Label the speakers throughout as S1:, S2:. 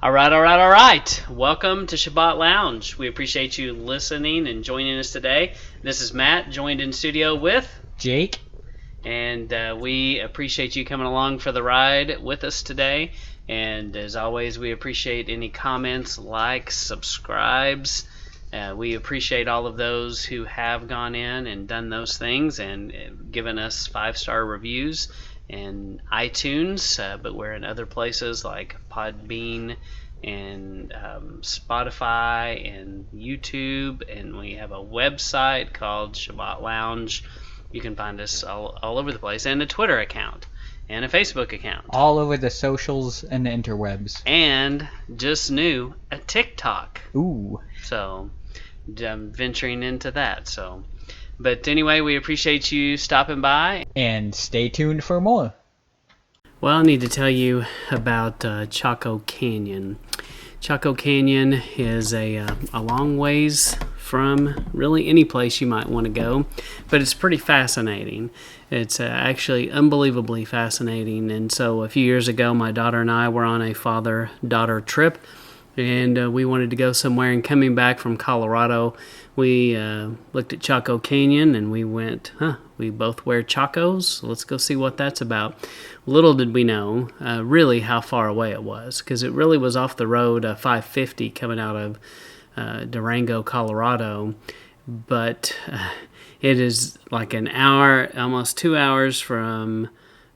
S1: All right. Welcome to Shabbat Lounge. We appreciate you listening and joining us today. This is Matt, joined in studio with
S2: Jake.
S1: And we appreciate you coming along for the ride with us today. And as always, we appreciate any comments, likes, subscribes. We appreciate all of those who have gone in and done those things and given us 5-star reviews and iTunes, but we're in other places like Podbean and Spotify and YouTube, and we have a website called Shabbat Lounge. You can find us all over the place, and a Twitter account and a Facebook account.
S2: All over the socials and the interwebs.
S1: And just new, a TikTok.
S2: Ooh.
S1: So I'm venturing into that. But anyway, we appreciate you stopping by.
S2: And stay tuned for more.
S1: Well, I need to tell you about Chaco Canyon. Chaco Canyon is a long ways from really any place you might want to go, but it's pretty fascinating. It's actually unbelievably fascinating. And so a few years ago, my daughter and I were on a father-daughter trip, and we wanted to go somewhere. And coming back from Colorado, we looked at Chaco Canyon, and we went, we both wear Chacos. Let's go see what that's about. Little did we know really how far away it was, because it really was off the road, 550 coming out of Durango, Colorado. But it is like an hour, almost 2 hours from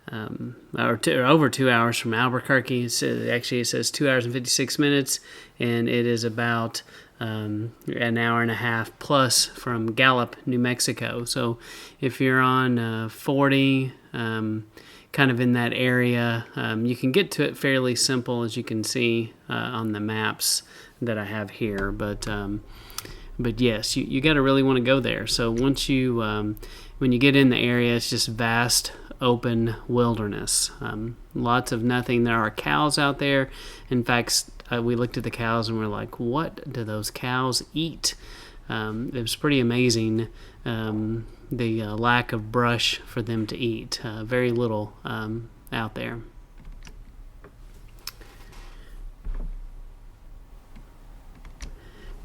S1: over 2 hours from Albuquerque. It says 2 hours and 56 minutes, and it is about an hour and a half plus from Gallup, New Mexico. So if you're on 40, kind of in that area, you can get to it fairly simple, as you can see on the maps that I have here. But yes, you got to really want to go there. So once you, when you get in the area, it's just vast open wilderness. Lots of nothing. There are cows out there. In fact, we looked at the cows and we're like, what do those cows eat? It was pretty amazing, the lack of brush for them to eat. Very little out there.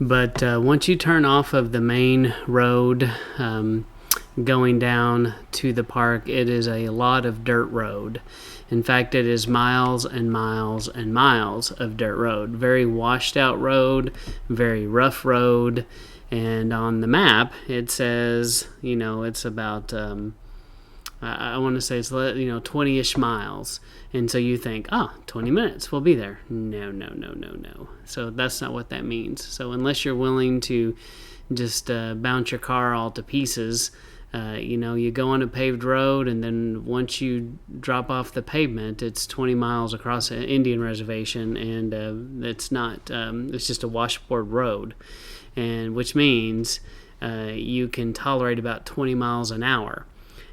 S1: But once you turn off of the main road, going down to the park, it is a lot of dirt road. In fact, it is miles and miles and miles of dirt road. Very washed out road, very rough road. And on the map, it says, it's about, I want to say it's, 20-ish miles. And so you think, 20 minutes, we'll be there. No. So that's not what that means. So unless you're willing to just bounce your car all to pieces, you go on a paved road, and then once you drop off the pavement, it's 20 miles across an Indian reservation, and it's not, it's just a washboard road, and which means you can tolerate about 20 miles an hour.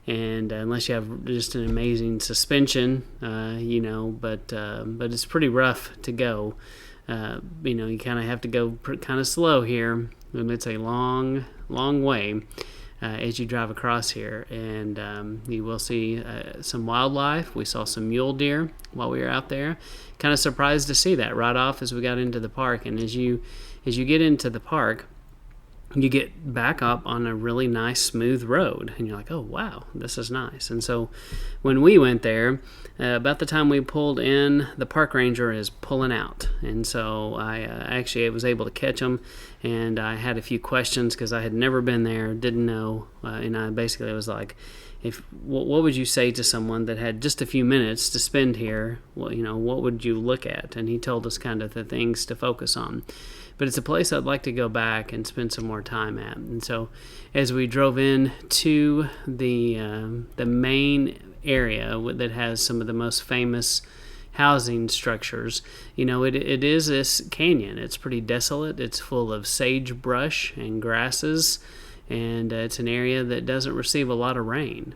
S1: And unless you have just an amazing suspension, but it's pretty rough to go. You kind of have to go kind of slow here. And it's a long way as you drive across here. And you will see some wildlife. We saw some mule deer while we were out there. Kind of surprised to see that right off as we got into the park. And as you get into the park, you get back up on a really nice smooth road, and you're like, oh wow, this is nice. And so when we went there, about the time we pulled in, the park ranger is pulling out, and so I was able to catch him, and I had a few questions because I had never been there, didn't know, and I basically was like, what would you say to someone that had just a few minutes to spend here? Well, what would you look at? And he told us kind of the things to focus on. But it's a place I'd like to go back and spend some more time at. And so as we drove in to the main area that has some of the most famous housing structures, it is this canyon. It's pretty desolate. It's full of sagebrush and grasses, and it's an area that doesn't receive a lot of rain.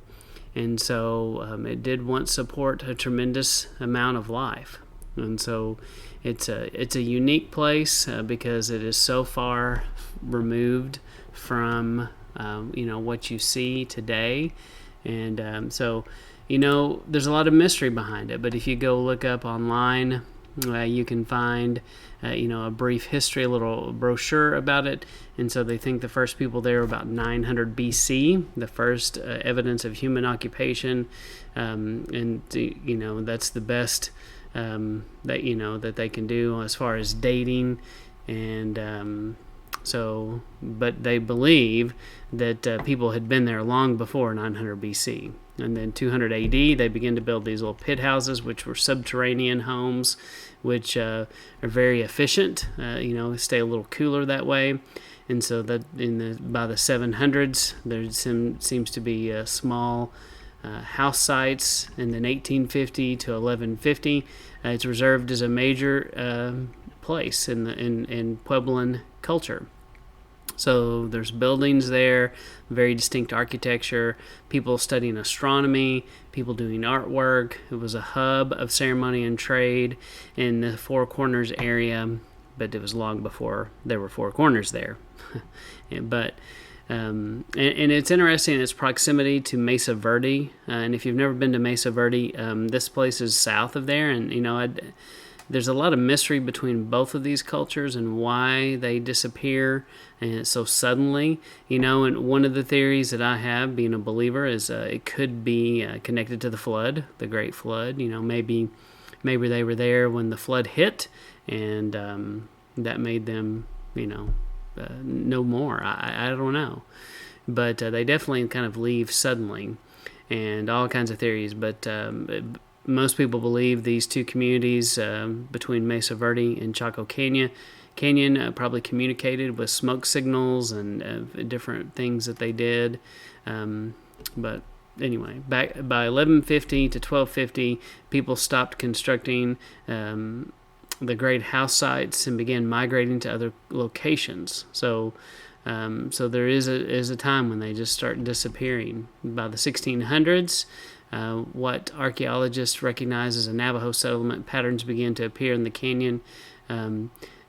S1: And so it did once support a tremendous amount of life. And so it's a unique place because it is so far removed from what you see today, and so there's a lot of mystery behind it. But if you go look up online You can find, a brief history, a little brochure about it. And so they think the first people there were about 900 BC, the first evidence of human occupation. That's the best that they can do as far as dating. And but they believe that people had been there long before 900 BC. And then 200 AD, they begin to build these little pit houses, which were subterranean homes, which are very efficient. Stay a little cooler that way. And so that by the 700s, there seems to be small house sites. And then 1850 to 1150, it's reserved as a major place in Puebloan culture. So there's buildings there, very distinct architecture, people studying astronomy, people doing artwork. It was a hub of ceremony and trade in the Four Corners area, but it was long before there were four corners there. And it's interesting in its proximity to Mesa Verde. And if you've never been to Mesa Verde, this place is south of there. And, there's a lot of mystery between both of these cultures and why they disappear so suddenly. And one of the theories that I have, being a believer, is it could be connected to the flood, the Great Flood. Maybe they were there when the flood hit, and that made them, no more. I don't know. But they definitely kind of leave suddenly, and all kinds of theories. But most people believe these two communities between Mesa Verde and Chaco Canyon probably communicated with smoke signals and different things that they did. But anyway, back by 1150 to 1250, people stopped constructing the great house sites and began migrating to other locations. So there is a time when they just start disappearing. By the 1600s, what archaeologists recognize as a Navajo settlement patterns begin to appear in the canyon.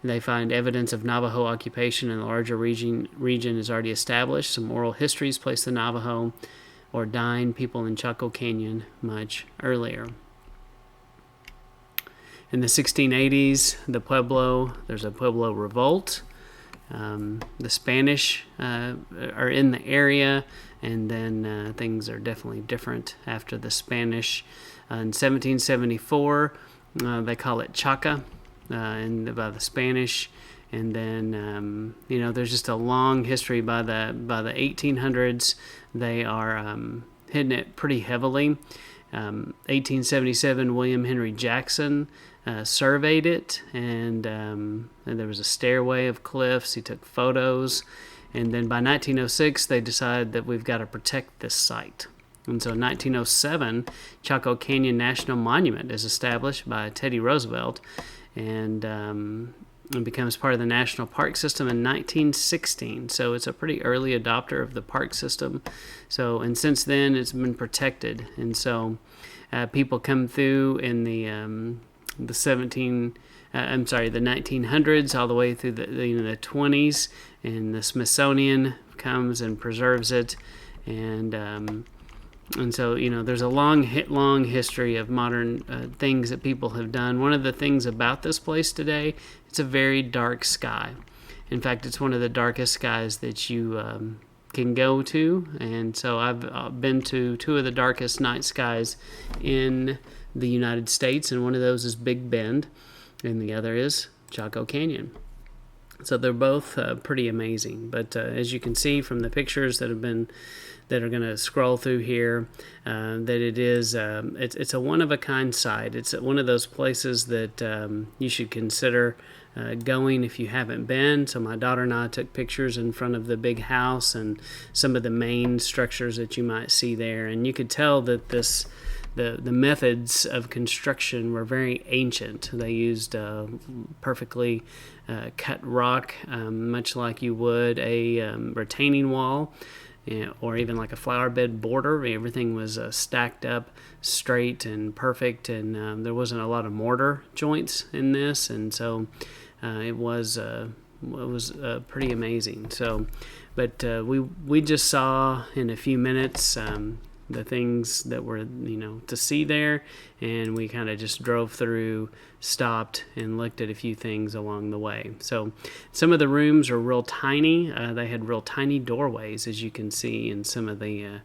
S1: They find evidence of Navajo occupation in the larger region is already established. Some oral histories place the Navajo or dying people in Chaco Canyon much earlier. In the 1680s, there's a Pueblo revolt. The Spanish are in the area, and then things are definitely different after the Spanish. In 1774, they call it Chaca, and by the Spanish. And then there's just a long history. By the 1800s, they are hitting it pretty heavily. 1877, William Henry Jackson surveyed it, and there was a stairway of cliffs. He took photos, and then by 1906 they decided that we've got to protect this site. And so in 1907, Chaco Canyon National Monument is established by Teddy Roosevelt, and it becomes part of the National Park System in 1916. So it's a pretty early adopter of the park system. And since then it's been protected, and so people come through in the 1900s all the way through the 20s, and the Smithsonian comes and preserves it, and so there's a long history of modern things that people have done. One of the things about this place today, it's a very dark sky. In fact, it's one of the darkest skies that you can go to, and so I've been to two of the darkest night skies in the United States, and one of those is Big Bend, and the other is Chaco Canyon. So they're both pretty amazing. But as you can see from the pictures that are going to scroll through here, that it is it's a one-of-a-kind site. It's one of those places that you should consider going if you haven't been. So my daughter and I took pictures in front of the big house and some of the main structures that you might see there, and you could tell that the methods of construction were very ancient. They used perfectly cut rock, much like you would a retaining wall, or even like a flower bed border. Everything was stacked up straight and perfect, and there wasn't a lot of mortar joints in this, and so it was pretty amazing. So, but we just saw in a few minutes the things that were to see there, and we kind of just drove through, stopped, and looked at a few things along the way. So some of the rooms are real tiny. They had real tiny doorways, as you can see in some of the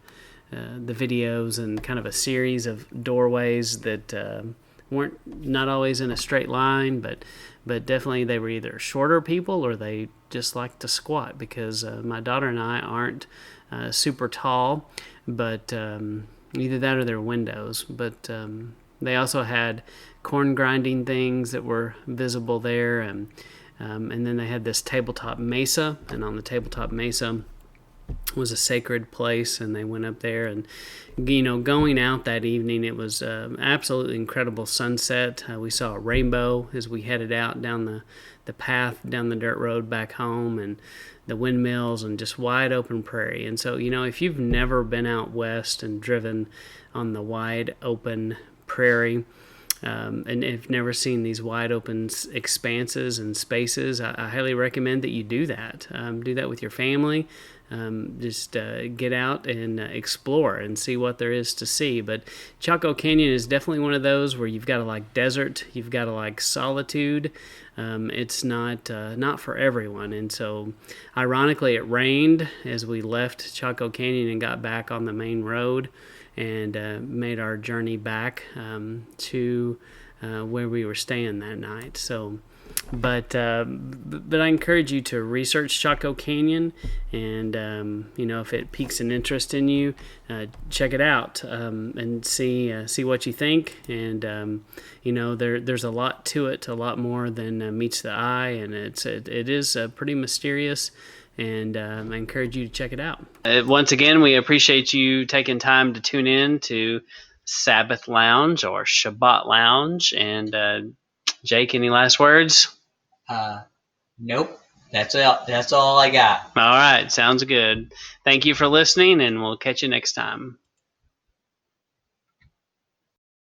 S1: videos, and kind of a series of doorways that weren't not always in a straight line, but definitely they were either shorter people or they just like to squat, because my daughter and I aren't super tall, but either that or their windows. But they also had corn grinding things that were visible there, and then they had this tabletop mesa, and on the tabletop mesa was a sacred place, and they went up there, and going out that evening, it was absolutely incredible sunset. We saw a rainbow as we headed out down the path down the dirt road back home, and the windmills and just wide open prairie. And so if you've never been out west and driven on the wide open prairie, and if never seen these wide open expanses and spaces, I highly recommend that you do that. Do that with your family. Just get out and explore and see what there is to see. But Chaco Canyon is definitely one of those where you've got to like desert, you've got to like solitude. It's not for everyone. And so ironically, it rained as we left Chaco Canyon and got back on the main road, and made our journey back to where we were staying that night. So but I encourage you to research Chaco Canyon, and if it piques an interest in you, check it out, and see what you think. And there's a lot to it, a lot more than meets the eye, and it is pretty mysterious. And I encourage you to check it out. Once again, we appreciate you taking time to tune in to Sabbath Lounge or Shabbat Lounge. And Jake, any last words?
S2: Nope. That's all I got.
S1: All right. Sounds good. Thank you for listening, and we'll catch you next time.